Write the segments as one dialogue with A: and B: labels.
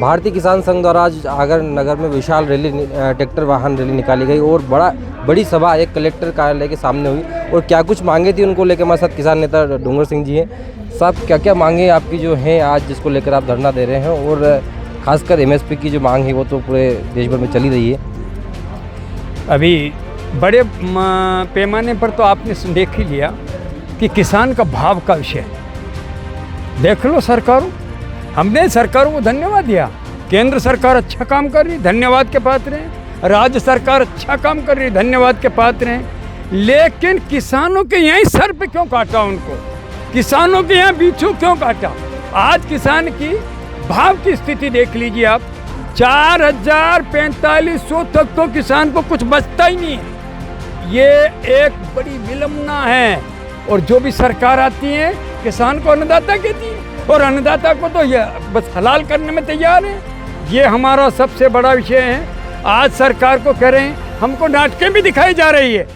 A: भारतीय किसान संघ द्वारा आज आगर नगर में विशाल रैली ट्रैक्टर वाहन रैली निकाली गई और बड़ी सभा एक कलेक्टर कार्यालय के सामने हुई। और क्या कुछ मांगे थी उनको लेकर हमारे साथ किसान नेता डूंगर सिंह जी हैं। साहब, क्या क्या मांगे आपकी जो हैं आज जिसको लेकर आप धरना दे रहे हैं, और खासकर एमएसपी की जो मांग है वो तो पूरे देश भर में चली रही है।
B: अभी बड़े पैमाने पर तो आपने देख ही लिया कि किसान का भाव का विषय देख लो। सरकारों, हमने सरकारों को धन्यवाद दिया। केंद्र सरकार अच्छा काम कर रही, धन्यवाद के पात्र हैं। राज्य सरकार अच्छा काम कर रही, धन्यवाद के पात्र हैं। लेकिन किसानों के यहीं सर पे क्यों काटा उनको? किसानों के यहाँ बीचों क्यों काटा? आज किसान की भाव की स्थिति देख लीजिए आप। 4,4500 तक तो किसान को कुछ बचता ही नहीं है। ये एक बड़ी विलंबना है। और जो भी सरकार आती है किसान को अन्नदाता कहती है, और अन्नदाता को तो ये बस हलाल करने में तैयार है। ये हमारा सबसे बड़ा विषय है। आज सरकार को कह रहे हैं, हमको नाटकें भी दिखाई जा रही है।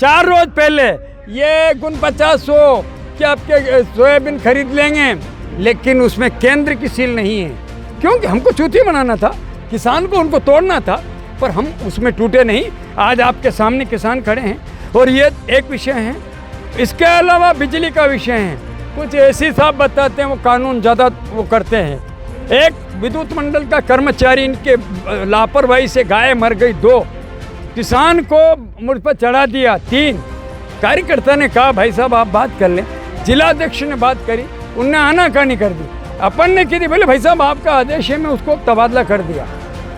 B: 4 रोज पहले ये गुण 50-100 कि आपके सोयाबीन खरीद लेंगे, लेकिन उसमें केंद्र की सील नहीं है। क्योंकि हमको चूती बनाना था, किसान को उनको तोड़ना था, पर हम उसमें टूटे नहीं। आज आपके सामने किसान खड़े हैं। और ये एक विषय है। इसके अलावा बिजली का विषय है। कुछ ऐसी साहब बताते हैं वो कानून ज़्यादा वो करते हैं। एक विद्युत मंडल का कर्मचारी इनके लापरवाही से गाय मर गई, 2 किसान को मुझ पर चढ़ा दिया, 3 कार्यकर्ता ने कहा भाई साहब आप बात कर लें। जिलाध्यक्ष ने बात करी, उनने आनाकानी कर दी। अपन ने की थी, बोले भाई साहब आपका आदेश है, मैं उसको तबादला कर दिया।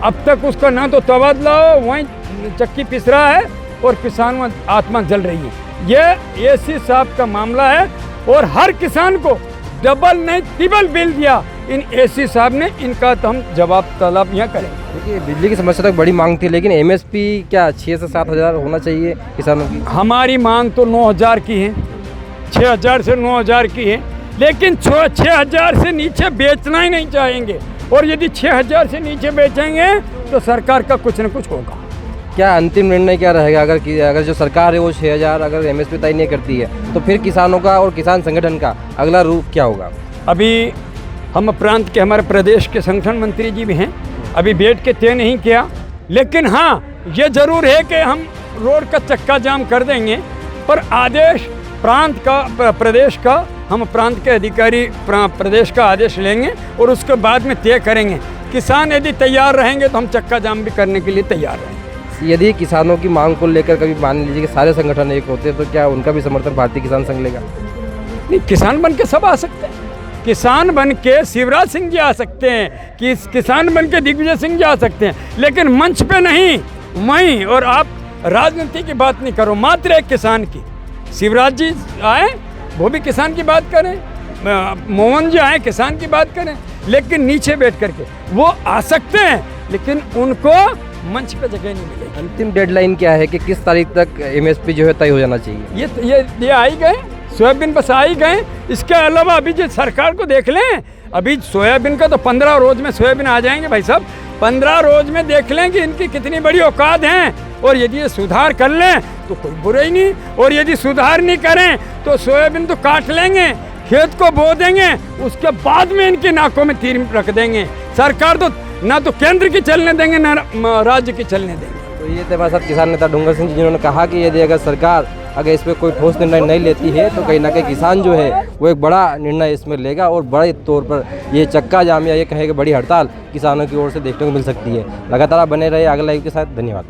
B: अब तक उसका ना तो तबादला हो, वहीं चक्की पिस रहा है और किसान में आत्मा जल रही है। ये एसी साहब का मामला है। और हर किसान को डबल नहीं ट्रिपल बिल दिया इन एसी साहब ने। इनका तो हम जवाब तलब यहाँ करेंगे।
A: देखिए, बिजली की समस्या तक बड़ी मांग थी, लेकिन एमएसपी क्या 6 से 7 हज़ार होना चाहिए किसानों की?
B: हमारी मांग तो 9,000 की है, 6,000 से 9,000 की है। लेकिन 6,000 से नीचे बेचना ही नहीं चाहेंगे। और यदि 6,000 से नीचे बेचेंगे तो सरकार का कुछ न कुछ होगा।
A: क्या अंतिम निर्णय क्या रहेगा? अगर जो सरकार है वो 6,000 अगर एमएसपी तय नहीं करती है तो फिर किसानों का और किसान संगठन का अगला रूप क्या होगा?
B: अभी हम प्रांत के, हमारे प्रदेश के संगठन मंत्री जी भी हैं, अभी बैठ के तय नहीं किया। लेकिन हाँ, ये जरूर है कि हम रोड का चक्का जाम कर देंगे। पर आदेश प्रांत का, प्रदेश का, हम प्रांत के अधिकारी प्रदेश का आदेश लेंगे और उसके बाद में तय करेंगे। किसान यदि तैयार रहेंगे तो हम चक्का जाम भी करने के लिए तैयार रहेंगे।
A: यदि किसानों की मांग को लेकर कभी मान लीजिए कि सारे संगठन एक होते हैं तो क्या उनका भी समर्थन भारतीय किसान संघ लेगा?
B: नहीं, किसान बन के सब आ सकते हैं। किसान बन के शिवराज सिंह जी आ सकते हैं, किसान बन के दिग्विजय सिंह जी आ सकते हैं, लेकिन मंच पे नहीं। वहीं और आप राजनीति की बात नहीं करो, मात्र एक किसान की। शिवराज जी आए, वो भी किसान की बात करें, मोहन जी आए, किसान की बात करें, लेकिन नीचे बैठ करके वो आ सकते हैं, लेकिन उनको मंच पे जगह नहीं मिलेगी।
A: अंतिम डेडलाइन क्या है कि किस तारीख तक एमएसपी जो है तय हो जाना चाहिए?
B: ये आ ही गए, सोयाबीन बस आ ही गए। इसके अलावा अभी जो सरकार को देख लें, अभी सोयाबीन का तो 15 रोज में सोयाबीन आ जाएंगे भाई साहब। 15 रोज में देख लें कि इनकी कितनी बड़ी औकात हैं। और यदि ये सुधार कर लें तो कोई बुरा ही नहीं। और यदि सुधार नहीं करें तो सोयाबीन तो काट लेंगे, खेत को बो देंगे, उसके बाद में इनकी नाकों में तीर रख देंगे। सरकार तो ना तो केंद्र की चलने देंगे ना राज्य की चलने देंगे।
A: तो ये थे हमारे साथ किसान नेता डूंगर सिंह जी, जिन्होंने कहा कि यदि अगर सरकार इस पर कोई ठोस निर्णय नहीं लेती है तो कहीं ना कहीं किसान जो है वो एक बड़ा निर्णय इसमें लेगा और बड़े तौर पर ये चक्का जाम या ये कहें कि बड़ी हड़ताल किसानों की ओर से देखने को मिल सकती है। लगातार आप बने रहे अगला लाइव के साथ। धन्यवाद।